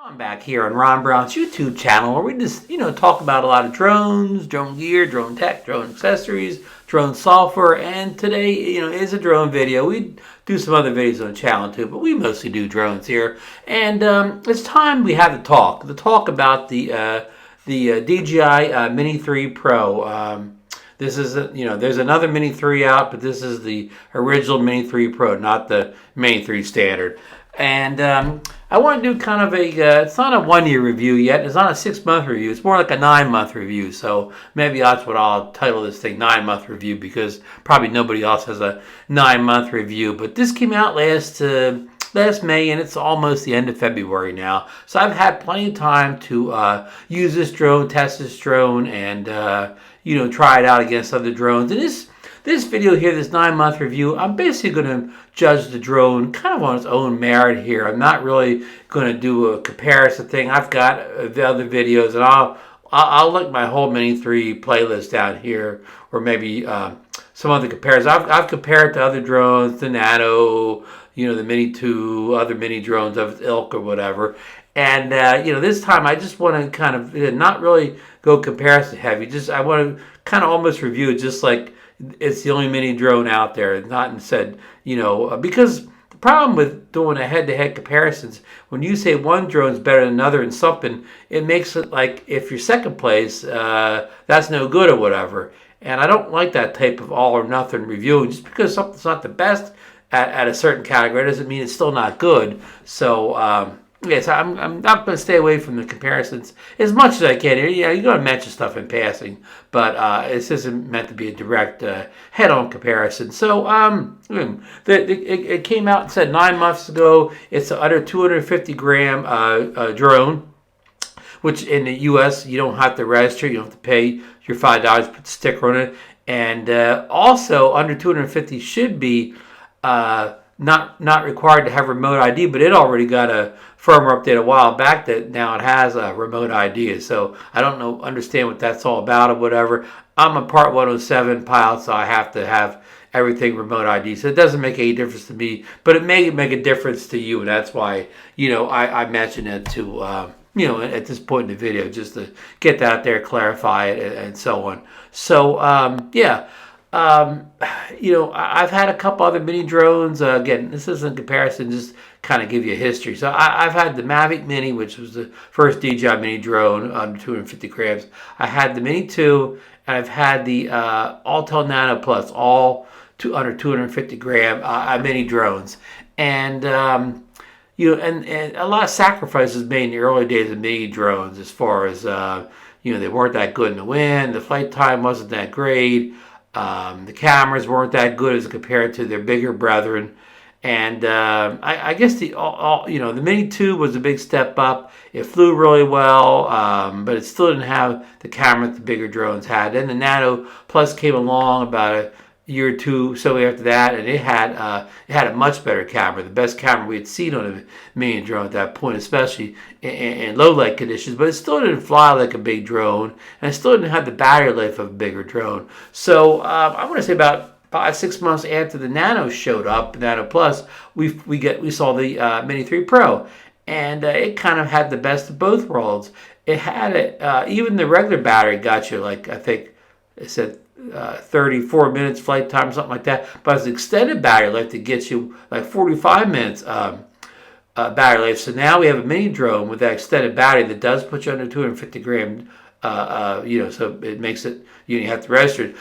I'm back here on Ron Brown's YouTube channel where we just, talk about a lot of drones, drone gear, drone tech, drone accessories, drone software, and today, is a drone video. We do some other videos on the channel too, but we mostly do drones here. And it's time we have the talk about the DJI Mini 3 Pro. This is, there's another Mini 3 out, but this is the original Mini 3 Pro, not the Mini 3 Standard. And I want to do kind of it's not a 1 year review yet. It's not a 6 month review. It's more like a 9 month review. So maybe that's what I'll title this thing, 9 month review, because probably nobody else has a 9 month review. But this came out last May, and it's almost the end of February now. So I've had plenty of time to use this drone, test this drone, and try it out against other drones. And this video here, this 9 month review, I'm basically going to judge the drone kind of on its own merit here. I'm not really going to do a comparison thing. I've got the other videos, and I'll link my whole Mini 3 playlist down here, or maybe some other comparisons. I've compared to other drones, the Nano, the Mini 2, other mini drones of its ilk or whatever. And, this time I just want to kind of not really go comparison heavy. I want to kind of almost review it just like it's the only mini drone out there, not instead, because the problem with doing a head-to-head comparisons, when you say one drone's better than another in something, it makes it like if you're second place, that's no good or whatever. And I don't like that type of all or nothing reviewing. Just because something's not the best at a certain category doesn't mean it's still not good. So, yes, I'm not going to stay away from the comparisons as much as I can. You're going to mention stuff in passing, but this isn't meant to be a direct head-on comparison. So it came out and said 9 months ago. It's an under 250 gram drone, which in the U.S. you don't have to register. You don't have to pay your $5, put the sticker on it. And also under 250 should be not required to have remote ID, but it already got a firmware update a while back that now it has a remote ID. So I don't understand what that's all about or whatever. I'm a Part 107 pilot, so I have to have everything remote ID. So it doesn't make any difference to me, but it may make a difference to you, and that's why I mentioned it to at this point in the video, just to get that out there, clarify it, and so on. So I've had a couple other mini drones. Again, this isn't comparison, just kind of give you a history. So I've had the Mavic Mini, which was the first DJI Mini drone under 250 grams. I had the Mini 2, and I've had the Autel Nano Plus, all under 250 gram mini drones. And and a lot of sacrifices made in the early days of mini drones, as far as they weren't that good in the wind. The flight time wasn't that great. The cameras weren't that good as compared to their bigger brethren, and I guess the Mini 2 was a big step up. It flew really well, but it still didn't have the camera that the bigger drones had. Then the Nano Plus came along about a year or two so after that, and it had a much better camera, the best camera we had seen on a mini drone at that point, especially in low light conditions. But it still didn't fly like a big drone, and it still didn't have the battery life of a bigger drone. So I want to say about 5-6 months after the Nano showed up, Nano Plus, we saw the Mini 3 Pro, and it kind of had the best of both worlds. It had even the regular battery got you, like, I think it said 34 minutes flight time, something like that. But it's extended battery life that gets you like 45 minutes battery life. So now we have a mini drone with that extended battery that does put you under 250 gram. So it makes it, you have to register it.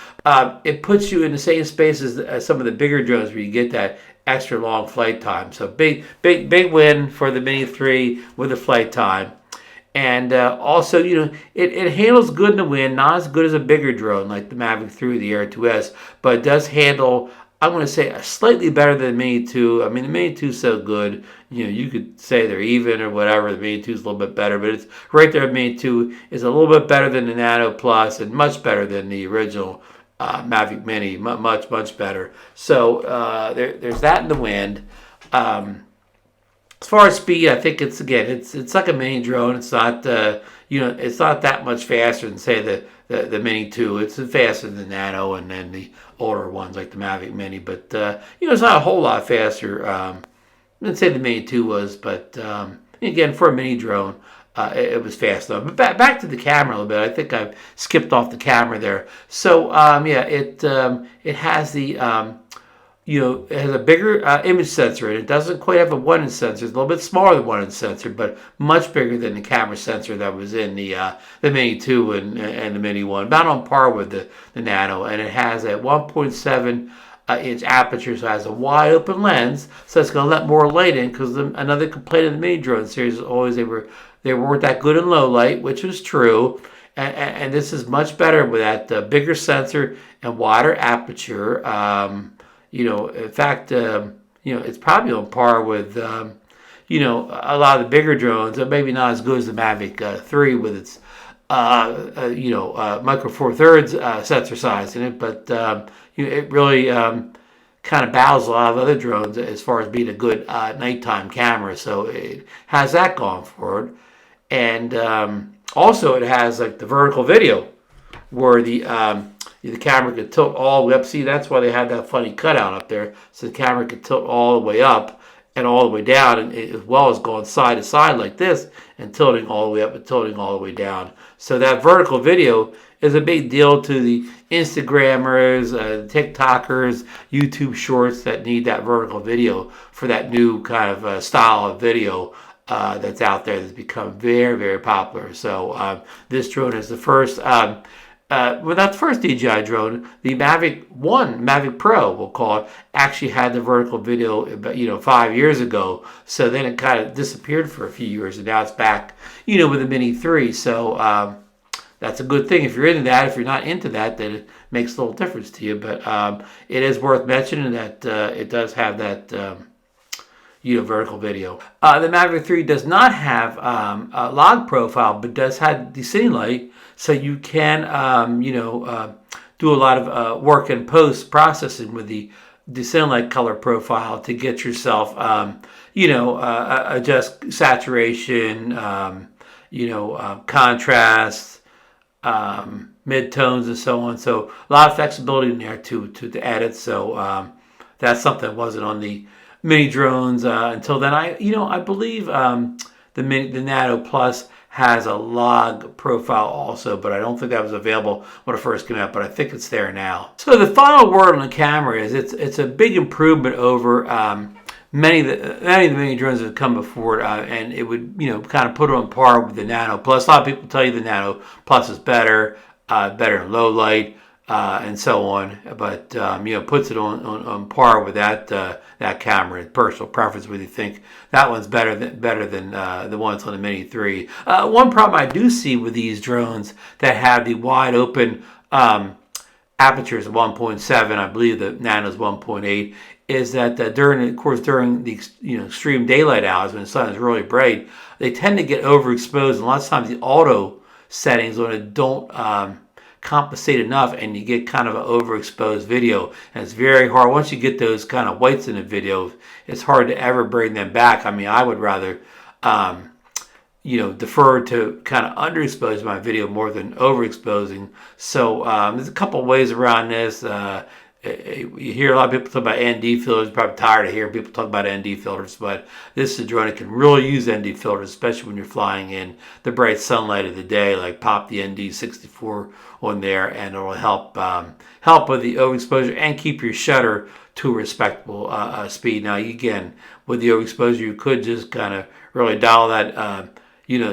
It puts you in the same space as some of the bigger drones where you get that extra long flight time. So big win for the Mini 3 with the flight time. And also, it handles good in the wind, not as good as a bigger drone like the Mavic 3, the Air 2S, but it does handle, I'm going to say, slightly better than the Mini 2. I mean, the Mini 2 is so good, you could say they're even or whatever. The Mini 2 is a little bit better, but it's right there. The Mini 2 is a little bit better than the Nano Plus and much better than the original Mavic Mini, much better. So there's that in the wind. As far as speed, I think it's like a mini drone. It's not it's not that much faster than, say, the Mini 2. It's faster than the Nano and then the older ones like the Mavic Mini, but it's not a whole lot faster than, say, the Mini 2 was. But Again, for a mini drone, it was fast enough. But back to the camera a little bit. I think I've skipped off the camera there. So yeah, it has the it has a bigger image sensor, and it doesn't quite have a 1-inch sensor. It's a little bit smaller than 1-inch sensor, but much bigger than the camera sensor that was in the Mini 2 and the Mini 1, about on par with the Nano. And it has a 1.7 inch aperture, so it has a wide open lens, so it's going to let more light in. Because another complaint of the Mini drone series is always they weren't that good in low light, which was true. And this is much better with that bigger sensor and wider aperture. In fact, it's probably on par with, a lot of the bigger drones. Maybe not as good as the Mavic 3 with its, micro four thirds sensor size in it, but it really kind of battles a lot of other drones as far as being a good nighttime camera. So it has that going for it, and also it has like the vertical video where the camera could tilt all the way up. See, that's why they had that funny cutout up there. So the camera could tilt all the way up and all the way down, and as well as going side to side like this and tilting all the way up and tilting all the way down. So that vertical video is a big deal to the Instagrammers, TikTokers, YouTube Shorts that need that vertical video for that new kind of style of video that's out there that's become very, very popular. So this drone is the first. Well, not the first DJI drone. The Mavic 1, Mavic Pro, we'll call it, actually had the vertical video, 5 years ago. So then it kind of disappeared for a few years, and now it's back, with the Mini 3. So that's a good thing if you're into that. If you're not into that, then it makes a little difference to you. But it is worth mentioning that it does have that, vertical video. The Mavic 3 does not have a log profile, but does have the city light. So you can, do a lot of work in post-processing with the Cinelight color profile to get yourself, adjust saturation, contrast, mid-tones, and so on. So a lot of flexibility in there to edit. So that's something that wasn't on the Mini drones until then. I believe the Nano Plus has a log profile also, but I don't think that was available when it first came out, but I think it's there now. So the final word on the camera is it's a big improvement over many of the Mini drones that have come before it, and it would kind of put it on par with the Nano Plus. A lot of people tell you the Nano Plus is better in low light, and so on, but puts it on par with that camera. Personal preference, whether you think that one's better than the ones on the Mini 3. One problem I do see with these drones that have the wide open apertures of 1.7, I believe the Nano's 1.8, is that during the extreme daylight hours when the sun is really bright, they tend to get overexposed, and lots of times the auto settings on it don't compensate enough, and you get kind of an overexposed video, and it's very hard once you get those kind of whites in the video. It's hard to ever bring them back. I mean, I would rather defer to kind of underexpose my video more than overexposing. So there's a couple ways around this. You hear a lot of people talk about ND filters. You're probably tired of hearing people talk about ND filters, but this is a drone that can really use ND filters, especially when you're flying in the bright sunlight of the day. Like pop the ND64 on there, and it will help with the overexposure and keep your shutter to a respectable speed. Now, again, with the overexposure, you could just kind of really dial that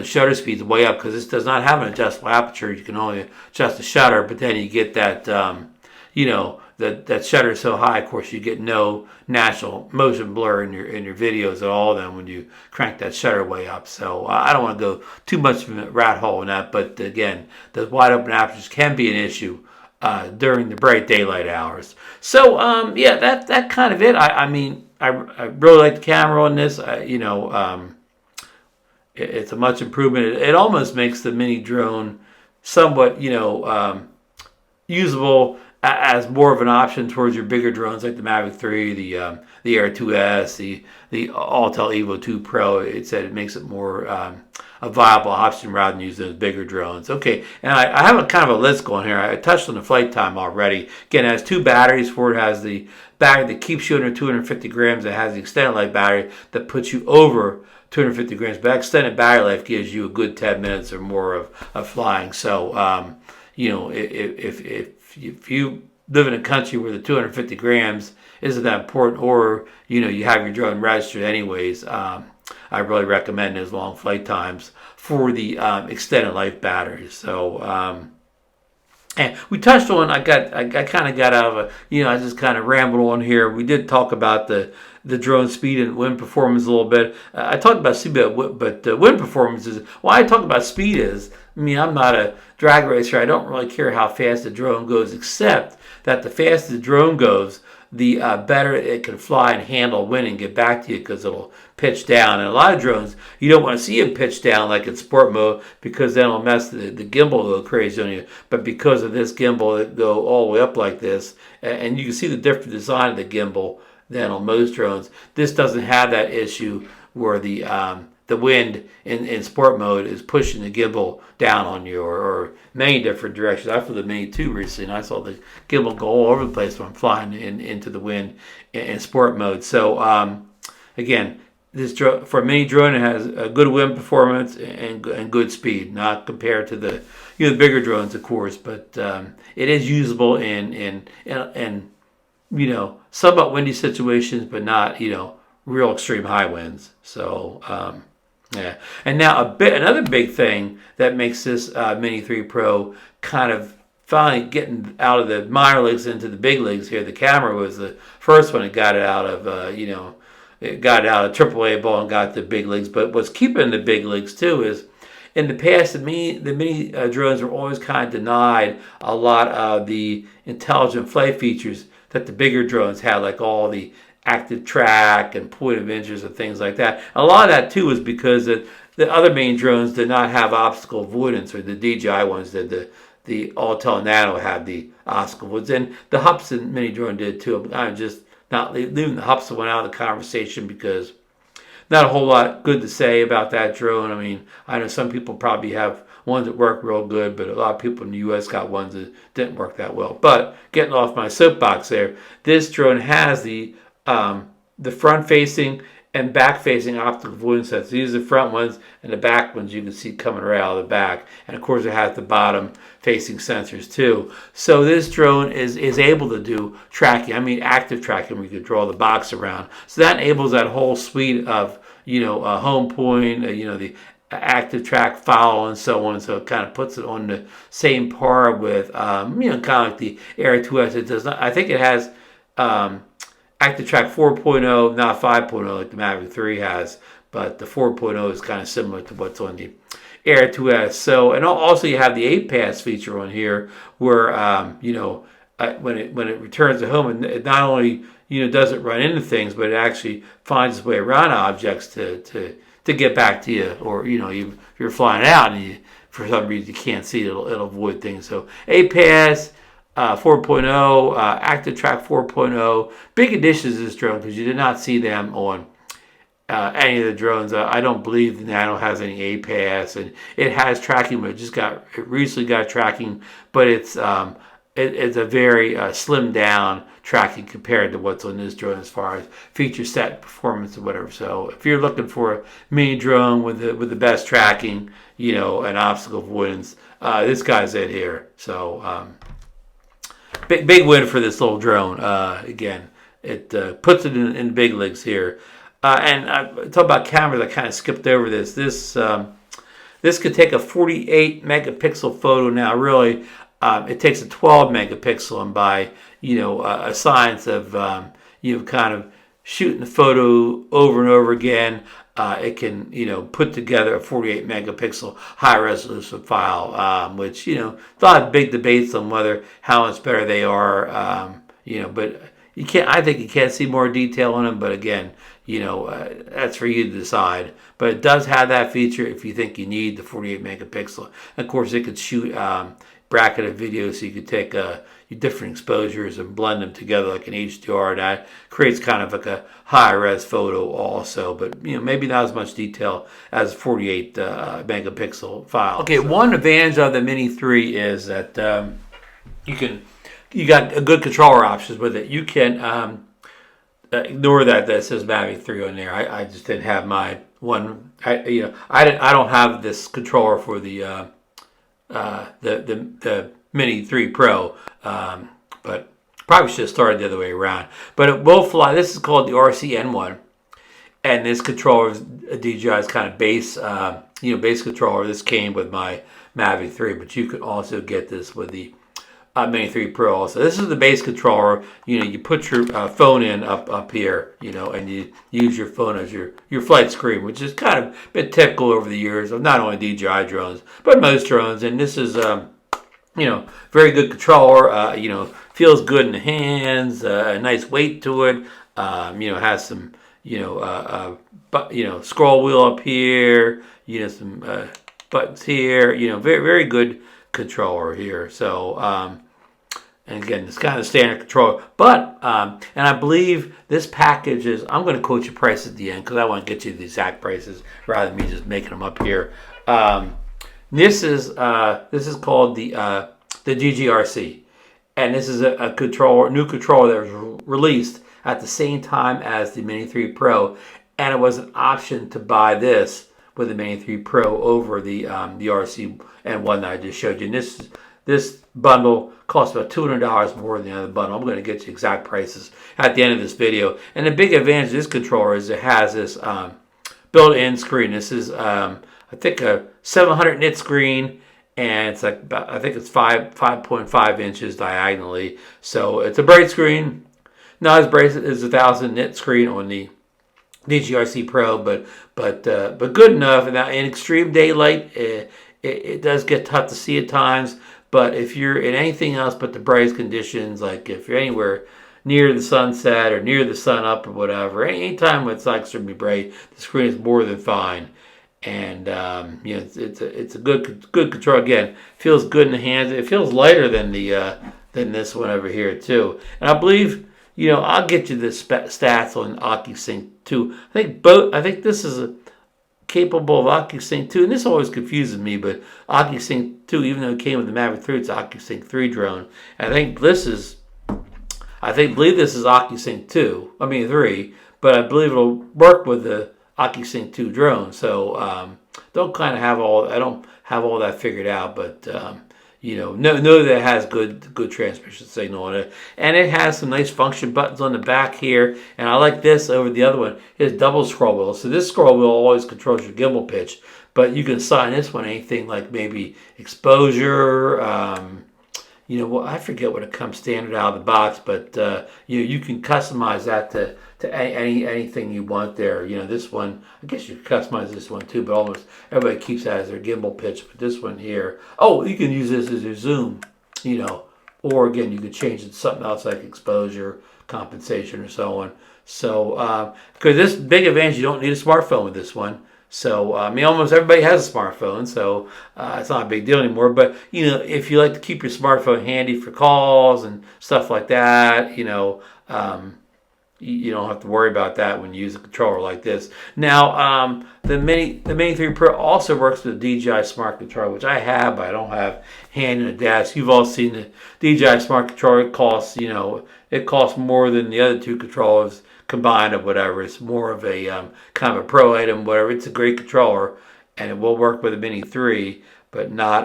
shutter speeds way up, because this does not have an adjustable aperture. You can only adjust the shutter, but then you get that that shutter is so high, of course, you get no natural motion blur in your videos at all then when you crank that shutter way up. So I don't want to go too much of a rat hole in that, but again, the wide open apertures can be an issue during the bright daylight hours. So that kind of it. I mean, I really like the camera on this. It's a much improvement. It almost makes the Mini drone somewhat usable as more of an option towards your bigger drones like the Mavic 3, the Air 2S, the Autel Evo 2 Pro. It said it makes it more a viable option rather than use those bigger drones. Okay, and I have a kind of a list going here. I touched on the flight time already. Again, it has 2 batteries for it. It has the battery that keeps you under 250 grams. It has the extended life battery that puts you over 250 grams, but extended battery life gives you a good 10 minutes or more of flying. So, you know, if you live in a country where the 250 grams isn't that important, or, you know, you have your drone registered anyways, I really recommend those long flight times for the extended life batteries. So, and we touched on, I kind of got out of I just kind of rambled on here. We did talk about the drone speed and wind performance a little bit. I talked about speed, but wind performance is, why I talk about speed is, I mean, I'm not a drag racer. I don't really care how fast the drone goes, except that the faster the drone goes, the better it can fly and handle wind and get back to you, because it'll pitch down. And a lot of drones, you don't want to see them pitch down like in sport mode, because then it'll mess the gimbal go crazy on you. But because of this gimbal, it go all the way up like this, and you can see the different design of the gimbal than on most drones. This doesn't have that issue where the wind in sport mode is pushing the gimbal down on you, or many different directions. I flew the Mini 2 recently, and I saw the gimbal go all over the place when I'm flying into the wind in sport mode. So again, this drone, for a mini drone, it has a good wind performance and good speed, not compared to the the bigger drones, of course, but it is usable in somewhat windy situations, but not real extreme high winds. So yeah. And now another big thing that makes this Mini 3 Pro kind of finally getting out of the minor leagues into the big leagues here. The camera was the first one that got it out of it got it out of AAA ball and got to the big leagues. But what's keeping the big leagues too is, in the past, the mini drones were always kind of denied a lot of the intelligent flight features that the bigger drones had, like all the active track and point of interest and things like that. A lot of that too was because the other main drones did not have obstacle avoidance, or the DJI ones did. The Autel Nano had the obstacle avoidance, and the Hubsan mini drone did too. I'm just not leaving the Hubsan one out of the conversation, because not a whole lot good to say about that drone. I mean, I know some people probably have ones that work real good, but a lot of people in the U.S. got ones that didn't work that well. But getting off my soapbox there, this drone has the front-facing and back-facing optical avoidance sensors. These are the front ones, and the back ones you can see coming right out of the back. And of course, it has the bottom-facing sensors too. So this drone is able to do tracking. I mean, active tracking, where you can draw the box around. So that enables that whole suite of a home point, the active track follow, and so on. So it kind of puts it on the same par with kind of like the Air 2S. It does not. I think it has Active Track 4.0, not 5.0 like the Mavic 3 has, but the 4.0 is kind of similar to what's on the Air 2S. So, and also you have the 8-pass feature on here, where when it returns to home, it not only doesn't run into things, but it actually finds its way around objects to get back to you, or if you're flying out and for some reason you can't see it, it'll avoid things. So 8-pass. 4.0, Active Track 4.0. Big additions to this drone, because you did not see them on any of the drones. I don't believe the Nano has any APAS, and it has tracking, but it recently got tracking, but it's a very slimmed down tracking compared to what's on this drone as far as feature set, performance, or whatever. So if you're looking for a mini drone with the best tracking, and obstacle avoidance, this guy's it here. So big win for this little drone. Again, it puts it in big leagues here. And I talk about cameras. I kind of skipped over this. This could take a 48 megapixel photo. Now, really, it takes a 12 megapixel, and by a science of kind of shooting the photo over and over again, it can put together a 48 megapixel high resolution file, which a lot of big debates on how much better they are, but you can't. I think you can't see more detail on them, but again, that's for you to decide. But it does have that feature if you think you need the 48 megapixel. And of course, it could shoot bracketed video, so you could take your different exposures and blend them together like an HDR, and that creates kind of like a high-res photo also, but maybe not as much detail as a 48 megapixel file. Okay, so one advantage of the Mini 3 is that you got a good controller options with it. You can ignore that says Mavic 3 on there. I just didn't have my one. I don't have this controller for the Mini 3 Pro, but probably should have started the other way around. But it will fly. This is called the RCN1, and this controller is DJI's kind of base, base controller. This came with my Mavic 3, but you could also get this with the Mini 3 Pro also. This is the base controller. You put your phone in up here, and you use your phone as your flight screen, which is kind of been typical over the years of not only DJI drones, but most drones. And this is, very good controller. Feels good in the hands, a nice weight to it. Has some, scroll wheel up here, some buttons here, very, very good controller here. So, and again, it's kind of standard controller. But, and I believe this package is, I'm going to quote you price at the end because I want to get you the exact prices rather than me just making them up here. This is called the DGRC. And this is a new controller that was released at the same time as the Mini 3 Pro, and it was an option to buy this with the Mini 3 Pro over the RC and one that I just showed you. And this bundle costs about $200 more than the other bundle. I'm going to get you exact prices at the end of this video. And the big advantage of this controller is it has this built-in screen. This is I think a 700 nit screen. And it's like about, I think it's 5.5 inches diagonally. So it's a bright screen. Not as bright as a 1000 nit screen on the DGRC Pro, but good enough. And in extreme daylight, it does get tough to see at times. But if you're in anything else but the brightest conditions, like if you're anywhere near the sunset or near the sun up or whatever, anytime it's not extremely bright, the screen is more than fine. And it's a good control. Again, feels good in the hands. It feels lighter than than this one over here too. And I believe I'll get you the stats on OcuSync 2. I think this is capable of OcuSync 2, and this always confuses me. But OcuSync 2, even though it came with the Mavic 3, it's OcuSync 3 drone. And I believe this is OcuSync 2. I mean 3, but I believe it'll work with the OcuSync 2 drone. So I don't have all that figured out, but know that it has good transmission signal on it, and it has some nice function buttons on the back here. And I like this over the other one. It has double scroll wheel, so this scroll wheel always controls your gimbal pitch, but you can assign this one anything like maybe exposure. I forget what it comes standard out of the box, but you can customize that to anything you want there. This one, I guess you can customize this one too, but almost everybody keeps that as their gimbal pitch. But this one here, you can use this as your zoom, or again, you could change it to something else like exposure, compensation, or so on. So, because this big advantage, you don't need a smartphone with this one. So, almost everybody has a smartphone, so it's not a big deal anymore. But, if you like to keep your smartphone handy for calls and stuff like that, you don't have to worry about that when you use a controller like this. Now, the Mini 3 Pro also works with the DJI Smart Controller, which I have, but I don't have hand in a desk. You've all seen the DJI Smart Controller. It costs more than the other two controllers combined or whatever. It's more of a kind of a pro item, whatever. It's a great controller, and it will work with the Mini 3, but not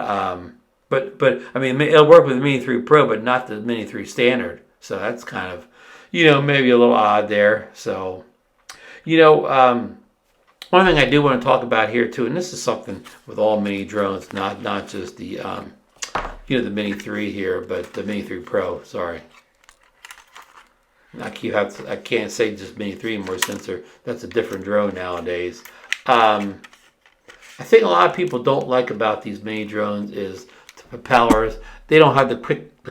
it'll work with the Mini 3 Pro, but not the Mini 3 Standard. So that's kind of maybe a little odd there. So one thing I do want to talk about here too, and this is something with all mini drones, not just the the Mini 3 here, but the Mini 3 Pro. Sorry. I can't say just Mini 3 anymore since that's a different drone nowadays. I think a lot of people don't like about these mini drones is the propellers. They don't have the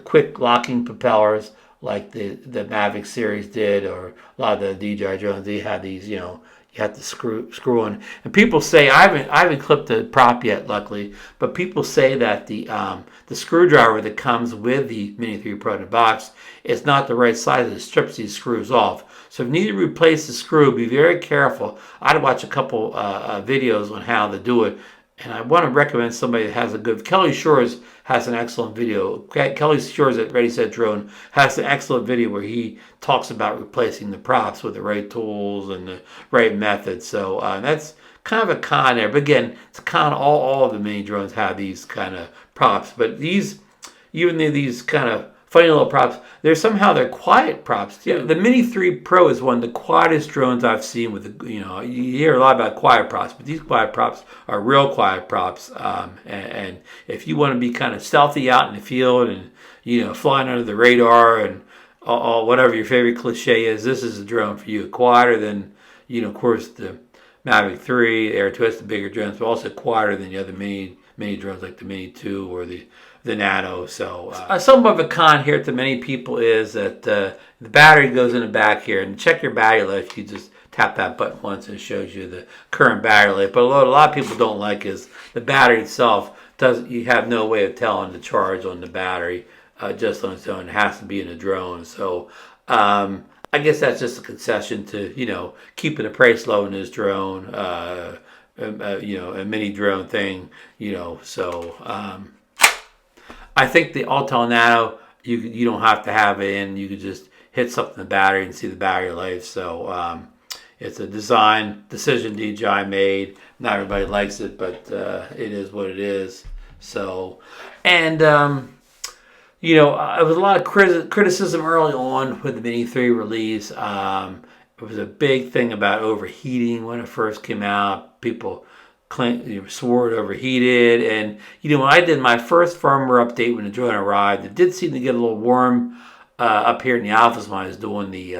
quick locking propellers like the Mavic series did, or a lot of the DJI drones. They had these, you have to screw on. And people say, I haven't clipped the prop yet, luckily, but people say that the screwdriver that comes with the Mini 3 Pro in the box is not the right size. It strips these screws off. So if you need to replace the screw, be very careful. I'd watch a couple videos on how to do it. And I want to recommend somebody that has a good... Kelly Shores has an excellent video. Kelly Shores at Ready Set Drone has an excellent video where he talks about replacing the props with the right tools and the right method. So that's kind of a con there. But again, it's a con. All of the mini drones have these kind of props, but these, even these kind of funny little props, they're quiet props. Yeah, the Mini 3 Pro is one of the quietest drones I've seen. With you hear a lot about quiet props, but these quiet props are real quiet props. And if you want to be kind of stealthy out in the field and flying under the radar and all whatever your favorite cliche is, this is a drone for you. Quieter than of course the Mavic 3, the Air 2, the bigger drones, but also quieter than the other mini drones like the Mini 2 or the Nano. So some of a con here to many people is that the battery goes in the back here, and check your battery life. You just tap that button once and it shows you the current battery life. But what a lot of people don't like is the battery itself you have no way of telling the charge on the battery just on its own. It has to be in a drone. So I guess that's just a concession to keeping the price low in this drone, a mini drone thing. So I think the Autel Nano, you don't have to have it in. You could just hit something in the battery and see the battery life. So it's a design decision DJI made. Not everybody likes it, but it is what it is. So, and there was a lot of criticism early on with the Mini 3 release. It was a big thing about overheating when it first came out. People swore it overheated. And, when I did my first firmware update when the drone arrived, it did seem to get a little warm up here in the office when I was doing the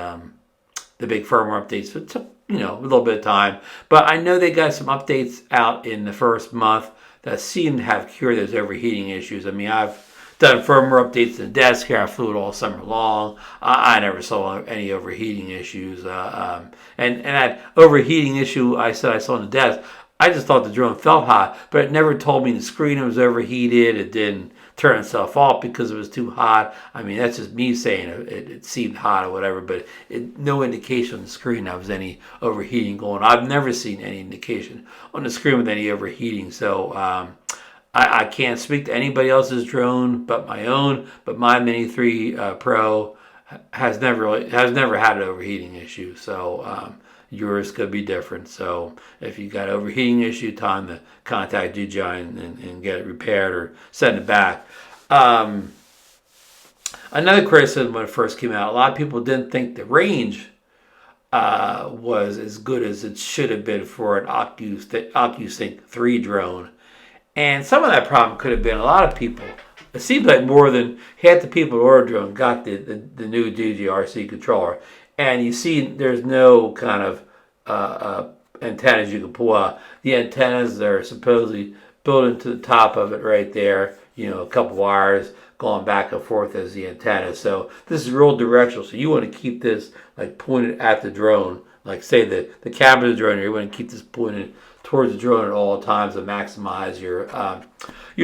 big firmware updates. So it took, a little bit of time. But I know they got some updates out in the first month that seem to have cured those overheating issues. I mean, I've done firmware updates to the desk here. I flew it all summer long. I never saw any overheating issues. And that overheating issue I saw on the desk, I just thought the drone felt hot, but it never told me the screen was overheated. It didn't turn itself off because it was too hot. I mean, that's just me saying it seemed hot or whatever, but no indication on the screen there was any overheating going on. I've never seen any indication on the screen with any overheating. So I can't speak to anybody else's drone but my own, but my Mini 3 Pro has never had an overheating issue. So yours could be different. So if you got overheating issue, time to contact DJI and get it repaired or send it back. Another criticism when it first came out, a lot of people didn't think the range was as good as it should have been for an OcuSync 3 drone. And some of that problem could have been a lot of people. It seems like more than half the people who ordered drone got the new DJI RC controller. And you see there's no kind of antennas you can pull out. The antennas are supposedly built into the top of it right there. A couple wires going back and forth as the antenna. So this is real directional. So you want to keep this like pointed at the drone. Like say the camera of the drone, you want to keep this pointed towards the drone at all times to maximize your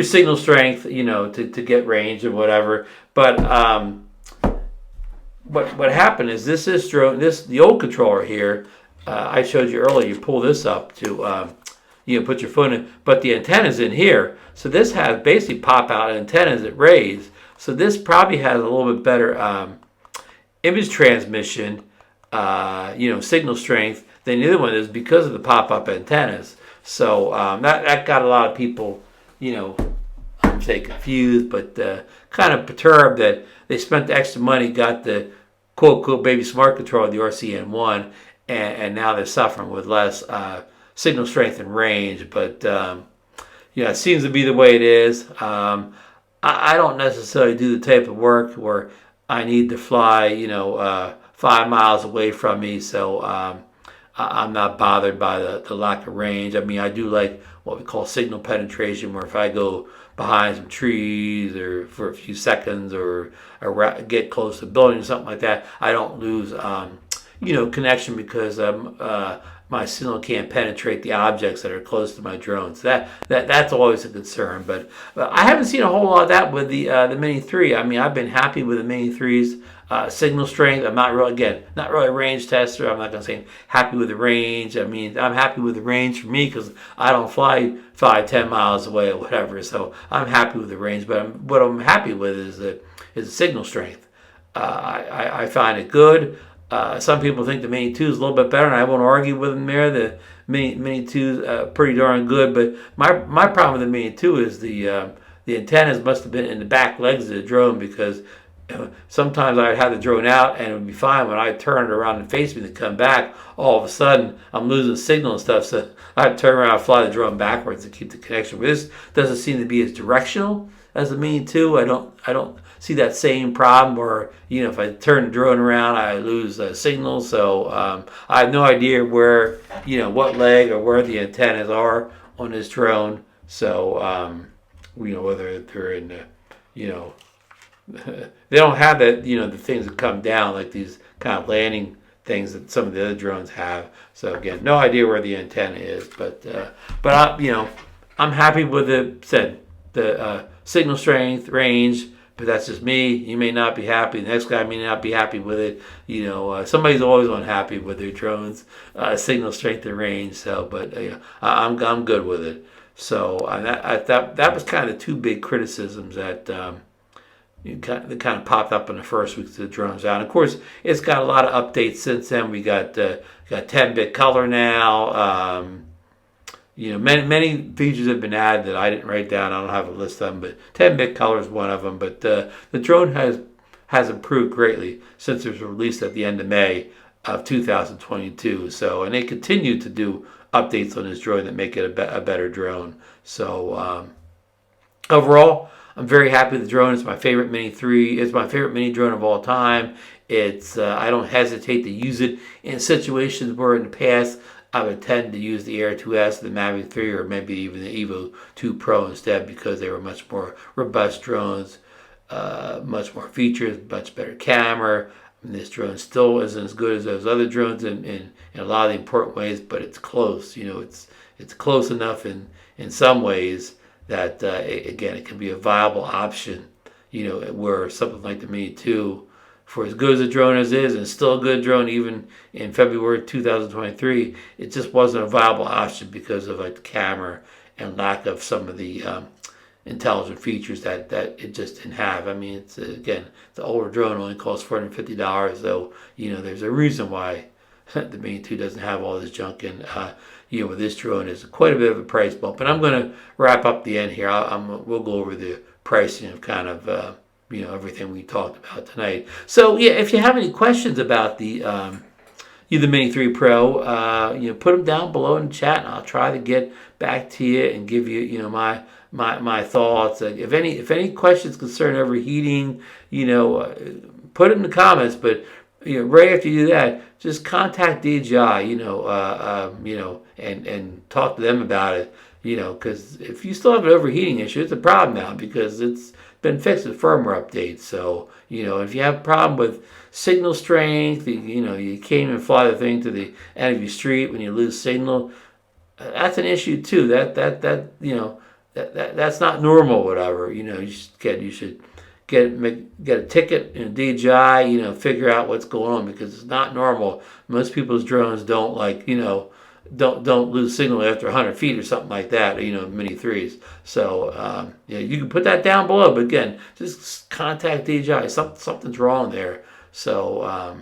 signal strength, to get range and whatever. But what happened is this drone, the old controller here, I showed you earlier. You pull this up to put your phone in, but the antenna's in here. So this has basically pop out antennas that raise. So this probably has a little bit better image transmission, signal strength than the other one is because of the pop-up antennas. So that got a lot of people, I'm saying confused, but kind of perturbed that they spent the extra money, got the quote baby smart controller, the RCN1, and now they're suffering with less signal strength and range. But it seems to be the way it is. I don't necessarily do the type of work where I need to fly, 5 miles away from me. So I'm not bothered by the lack of range. I mean, I do like what we call signal penetration, where if I go behind some trees or for a few seconds or get close to a building or something like that, I don't lose, connection because my signal can't penetrate the objects that are close to my drones. That's always a concern. But I haven't seen a whole lot of that with the Mini 3. I mean, I've been happy with the Mini 3's signal strength. I'm not really a range tester. I'm not going to say happy with the range. I mean, I'm happy with the range for me because I don't fly 5-10 miles away or whatever. So I'm happy with the range. But what I'm happy with is the signal strength. I find it good. Some people think the Mini 2 is a little bit better, and I won't argue with them there. Mini 2 pretty darn good. But my problem with the Mini 2 is the antennas must have been in the back legs of the drone, because sometimes I'd have the drone out and it would be fine. When I turned around and face me to come back, all of a sudden I'm losing signal and stuff. So I'd turn around and fly the drone backwards to keep the connection. But this doesn't seem to be as directional as the Mini 2. I don't see that same problem. Or if I turn the drone around, I lose signal. So I have no idea where what leg or where the antennas are on this drone. So whether they're in the they don't have that, the things that come down like these kind of landing things that some of the other drones have. So again, no idea where the antenna is, but I'm happy with the signal strength, range. But that's just me. You may not be happy. The next guy may not be happy with it. Somebody's always unhappy with their drones, signal strength and range. So, but I'm good with it. So that was kind of the two big criticisms that that kind of popped up in the first weeks of the drones out. And of course, it's got a lot of updates since then. We got 10-bit color now. Many features have been added that I didn't write down. I don't have a list of them, but 10-bit color is one of them. But the drone has improved greatly since it was released at the end of May of 2022. So, and they continue to do updates on this drone that make it a better drone. So overall, I'm very happy with the drone. It's my favorite Mini 3. It's my favorite mini drone of all time. It's I don't hesitate to use it in situations where in the past I would tend to use the Air 2S, the Mavic 3, or maybe even the Evo 2 Pro instead, because they were much more robust drones, much more features, much better camera. This drone still isn't as good as those other drones in a lot of the important ways, but it's close. It's close enough in some ways that again, it can be a viable option. Where something like the Mini 2, for as good as a drone as is, and still a good drone even in February 2023, it just wasn't a viable option because of the camera and lack of some of the intelligent features that it just didn't have. I mean, it's again, the older drone only costs $450, though. There's a reason why the Mini 2 doesn't have all this junk in. With this drone is quite a bit of a price bump. And I'm going to wrap up the end here. We'll go over the pricing of kind of everything we talked about tonight. So yeah, if you have any questions about the Mini 3 Pro, put them down below in the chat, and I'll try to get back to you and give you my thoughts. If any questions concern overheating, put it in the comments. But right after you do that, just contact DJI, and talk to them about it, because if you still have an overheating issue, it's a problem now because it's been fixed with firmware updates. So, if you have a problem with signal strength, you can't even fly the thing to the end of your street when you lose signal, that's an issue too. That's not normal, whatever. You should get a ticket in DJI, figure out what's going on, because it's not normal. Most people's drones don't don't lose signal after 100 feet or something like that, Mini 3s. So you can put that down below, but again, just contact DJI. Something's wrong there. So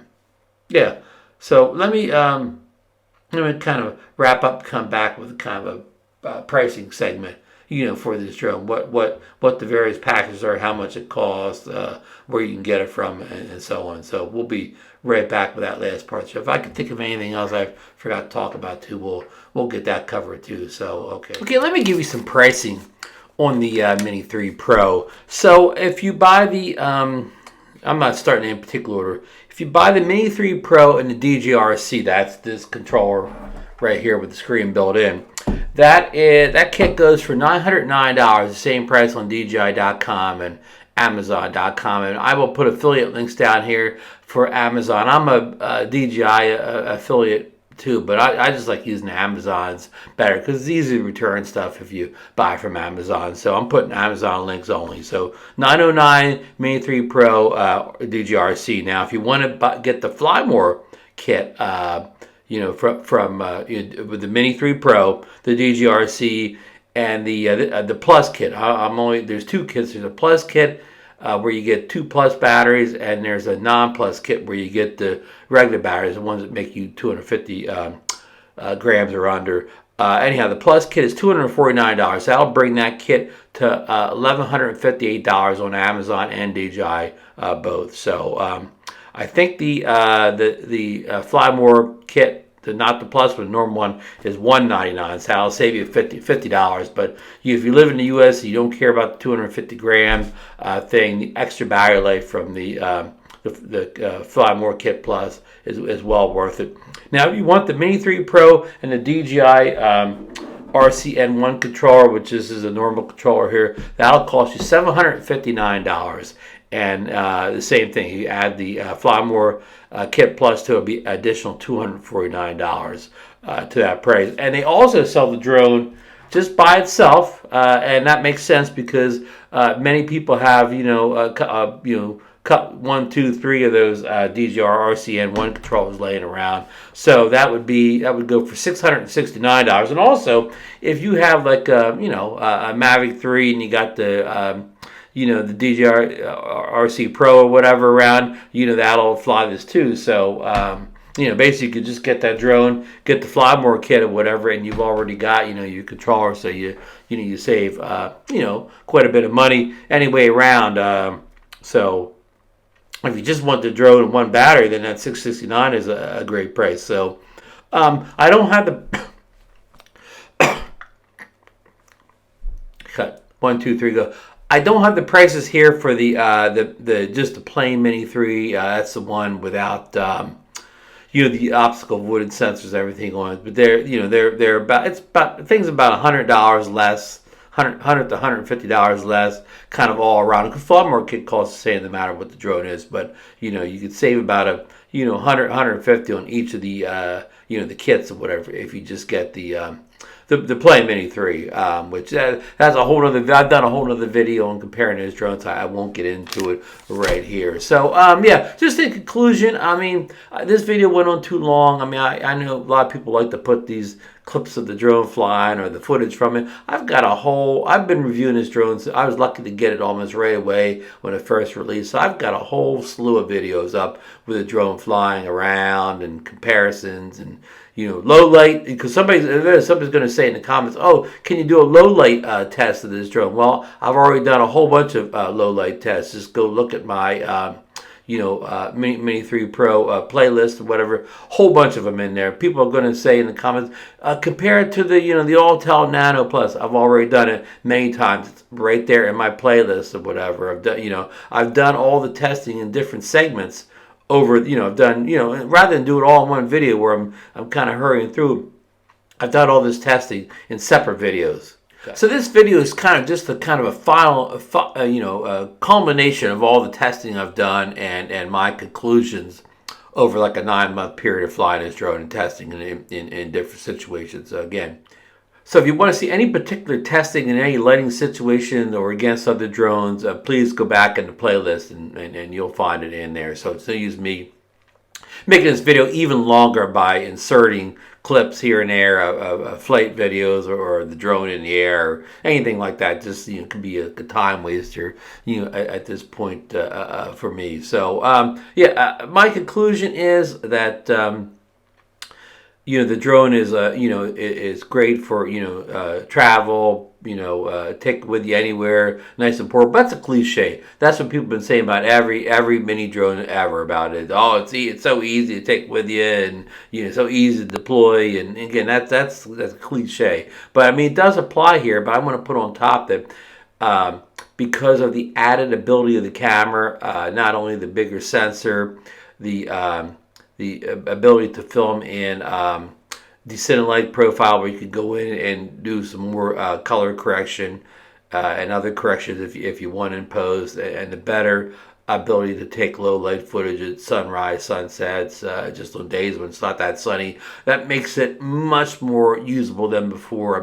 so let me kind of wrap up, come back with kind of a pricing segment, for this drone, what the various packages are, how much it costs, where you can get it from, and so on. So we'll be right back with that last part. So if I can think of anything else I forgot to talk about too, we'll get that covered too. So okay, let me give you some pricing on the Mini 3 Pro. So if you buy the I'm not starting in particular order. If you buy the Mini 3 Pro and the DJI, that's this controller right here with the screen built in. That kit goes for $909, the same price on DJI.com and Amazon.com. And I will put affiliate links down here for Amazon. I'm a DJI affiliate too, but I just like using Amazon's better because it's easy to return stuff if you buy from Amazon. So I'm putting Amazon links only. So $909 Mini 3 Pro DJI. Now, if you want to get the Fly More kit, from with the Mini 3 Pro, the DJI, and the Plus kit. There's two kits. There's a Plus kit where you get 2 Plus batteries, and there's a non-Plus kit where you get the regular batteries, the ones that make you 250 grams or under. Anyhow, the Plus kit is $249. That'll bring that kit to $1,158 on Amazon and DJI both. So I think the Fly More kit, not the Plus, but the normal one, is $199. So that'll save you $50. But if you live in the U.S. and you don't care about the 250 gram thing, the extra battery life from the Fly More Kit Plus is well worth it. Now, if you want the Mini 3 Pro and the DJI RCN1 controller, which is a normal controller here, that'll cost you $759. And the same thing, you add the Fly More Kit Plus to it, be additional $249 to that price. And they also sell the drone just by itself, and that makes sense because many people have cut 1, 2, 3 of those DJI RCN1 controllers laying around. So that would go for $669. And also, if you have like a Mavic 3 and you got the the DJI RC Pro or whatever around, that'll fly this too. So basically you could just get that drone, get the Fly More kit or whatever, and you've already got your controller. So you save quite a bit of money anyway around. So if you just want the drone and one battery, then that $669 is a great price. So I don't have the cut 1, 2, 3 go. I don't have the prices here for the just the plain Mini 3. That's the one without the optical wooded sensors, everything on it. But they're about things about $100 less. $100 to $150 less, kind of all around. Because Fly More kit costs the same no matter what the drone is, but you could save about $100, $150 on each of the the kits or whatever if you just get the Play Mini 3, which that's a whole other. I've done a whole other video on comparing those drones. I won't get into it right here. So just in conclusion, this video went on too long. I know a lot of people like to put these clips of the drone flying or the footage from it. I've been reviewing this drone. So I was lucky to get it almost right away when it first released. So I've got a whole slew of videos up with the drone flying around and comparisons and low light, because somebody's going to say in the comments, oh, can you do a low light test of this drone? Well, I've already done a whole bunch of low light tests. Just go look at my Mini 3 Pro playlist or whatever, whole bunch of them in there. People are going to say in the comments, compare it to the Autel Nano Plus. I've already done it many times. It's right there in my playlist or whatever. I've done all the testing in different segments over, I've done, rather than do it all in one video where I'm kind of hurrying through, I've done all this testing in separate videos. Okay. So this video is kind of just a final, culmination of all the testing I've done and my conclusions over like a 9-month period of flying this drone and testing in different situations. So if you want to see any particular testing in any lighting situation or against other drones, please go back in the playlist and you'll find it in there. So it's no use me making this video even longer by inserting clips here and there of flight videos or the drone in the air or anything like that. Just could be a time waster at this point for me. So my conclusion is that the drone is is great for travel. Take it with you anywhere, nice and portable. That's a cliche. That's what people have been saying about every mini drone ever about it. Oh, it's so easy to take with you, and so easy to deploy. And again, that's a cliche. But it does apply here. But I want to put on top that because of the added ability of the camera, not only the bigger sensor, the ability to film in descending light profile, where you could go in and do some more color correction and other corrections if you want in post, and the better ability to take low light footage at sunrise, sunsets, just on days when it's not that sunny. That makes it much more usable than before.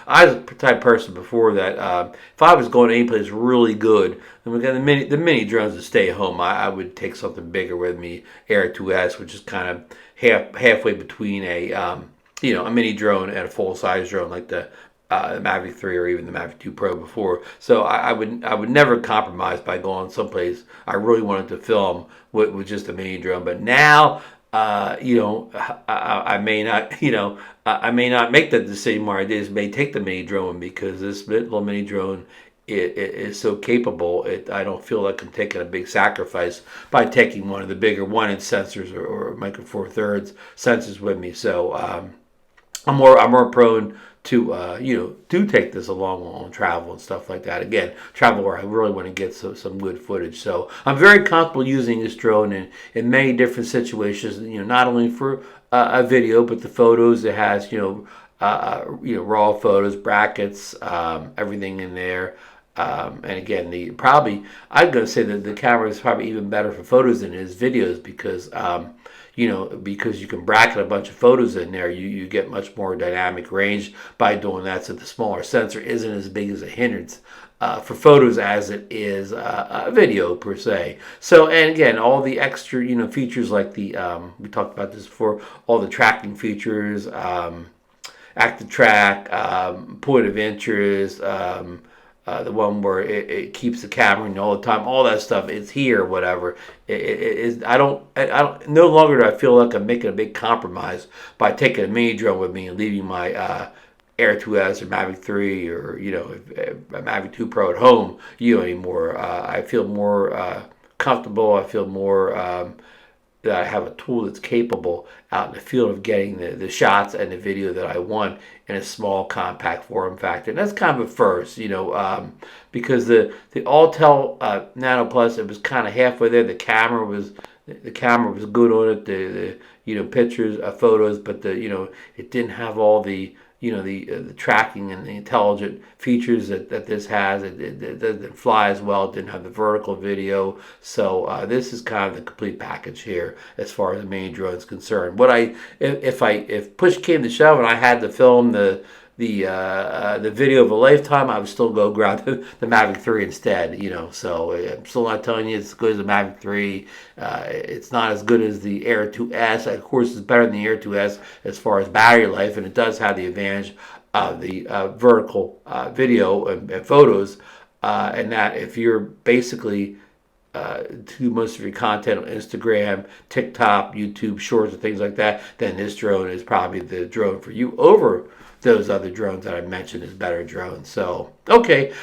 I was the type of person before that if I was going anyplace really good, and we got the mini drones to stay home, I would take something bigger with me, Air 2S, which is kind of halfway between a mini drone and a full size drone like the Mavic 3 or even the Mavic 2 Pro before. So I would never compromise by going someplace I really wanted to film with just a mini drone. But now you know, I may not, you know, I may not make that decision where I just may take the mini drone because this little mini drone it is so capable. I don't feel like I'm taking a big sacrifice by taking one of the bigger 1-inch sensors or micro four thirds sensors with me. So I'm more prone to you know, do take this along on travel and stuff like that. Again, travel where I really want to get some good footage. So I'm very comfortable using this drone in many different situations. You know, not only for a video, but the photos. It has you know, raw photos, brackets, everything in there. And again, I'm going to say that the camera is probably even better for photos than it is videos because you know, because you can bracket a bunch of photos in there, you get much more dynamic range by doing that. So the smaller sensor isn't as big as a hindrance for photos as it is a video per se. So, and again, all the extra, you know, features like the we talked about this before, all the tracking features, active track, point of interest. The one where it keeps the camera in all the time, all that stuff. It's here, whatever. It is. I don't. No longer do I feel like I'm making a big compromise by taking a mini drone with me and leaving my Air 2S or Mavic 3 or you know a Mavic 2 Pro at home. You know anymore. I feel more comfortable. I feel more. That I have a tool that's capable out in the field of getting the shots and the video that I want in a small, compact form factor. And that's kind of a first, you know, because the Autel Nano Plus, it was kind of halfway there. The camera was good on it. The you know, pictures, photos, but you know, it didn't have all the you know the tracking and the intelligent features that this has. It doesn't fly as well. It didn't have the vertical video. So this is kind of the complete package here as far as the mini drone is concerned. If push came to shove and I had to film the video of a lifetime, I would still go grab the Mavic 3 instead, you know. So I'm still not telling you it's as good as the Mavic 3. It's not as good as the Air 2S. Of course, it's better than the Air 2S as far as battery life, and it does have the advantage of the vertical video and photos, and that if you're basically do most of your content on Instagram, TikTok, YouTube Shorts, and things like that, then this drone is probably the drone for you over those other drones that I mentioned as better drones. So, okay,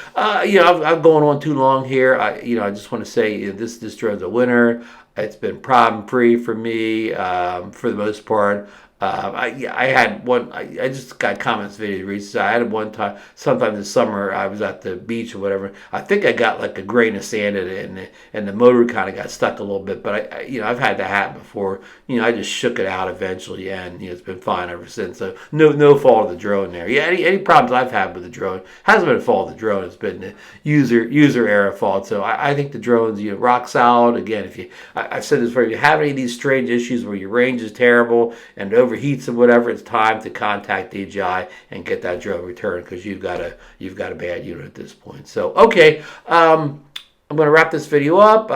you know, I'm going on too long here. You know, I just want to say you know, this drone's a winner. It's been problem free for me for the most part. I had one. I just got comments video recently. I had one time, sometime this summer. I was at the beach or whatever. I think I got like a grain of sand in it, and the motor kind of got stuck a little bit. But you know, I've had that happen before. You know, I just shook it out eventually, and you know, it's been fine ever since. So no fault of the drone there. Yeah, any problems I've had with the drone hasn't been a fault of the drone. It's been the user error fault. So I think the drone's you know rock solid. Again, I've said this before. If you have any of these strange issues where your range is terrible and overheats or whatever, it's time to contact DJI and get that drone returned because you've got a bad unit at this point. So okay, I'm going to wrap this video up.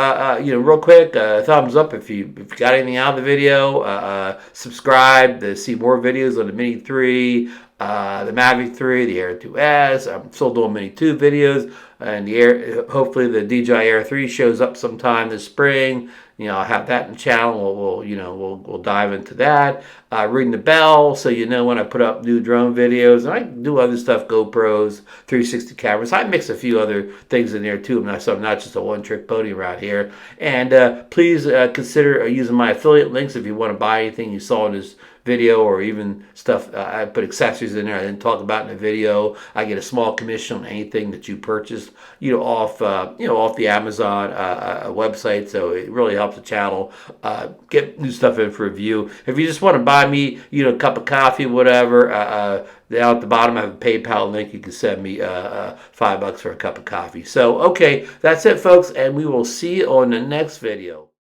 You know, real quick, thumbs up if you got anything out of the video. Subscribe to see more videos on the Mini 3, the Mavic 3, the Air 2S. I'm still doing Mini 2 videos, and hopefully the DJI Air 3 shows up sometime this spring. You know, I'll have that in the channel. We'll dive into that. Ring the bell so you know when I put up new drone videos. And I do other stuff, GoPros, 360 cameras. I mix a few other things in there too. I'm not just a one-trick pony around here. And please consider using my affiliate links if you want to buy anything you saw in this video or even stuff. I put accessories in there I didn't talk about in the video. I get a small commission on anything that you purchase, you know, off the Amazon website. So it really helps the channel get new stuff in for review. If you just want to buy me, you know, a cup of coffee, whatever, down at the bottom I have a PayPal link. You can send me $5 for a cup of coffee. So okay, that's it, folks, and we will see you on the next video.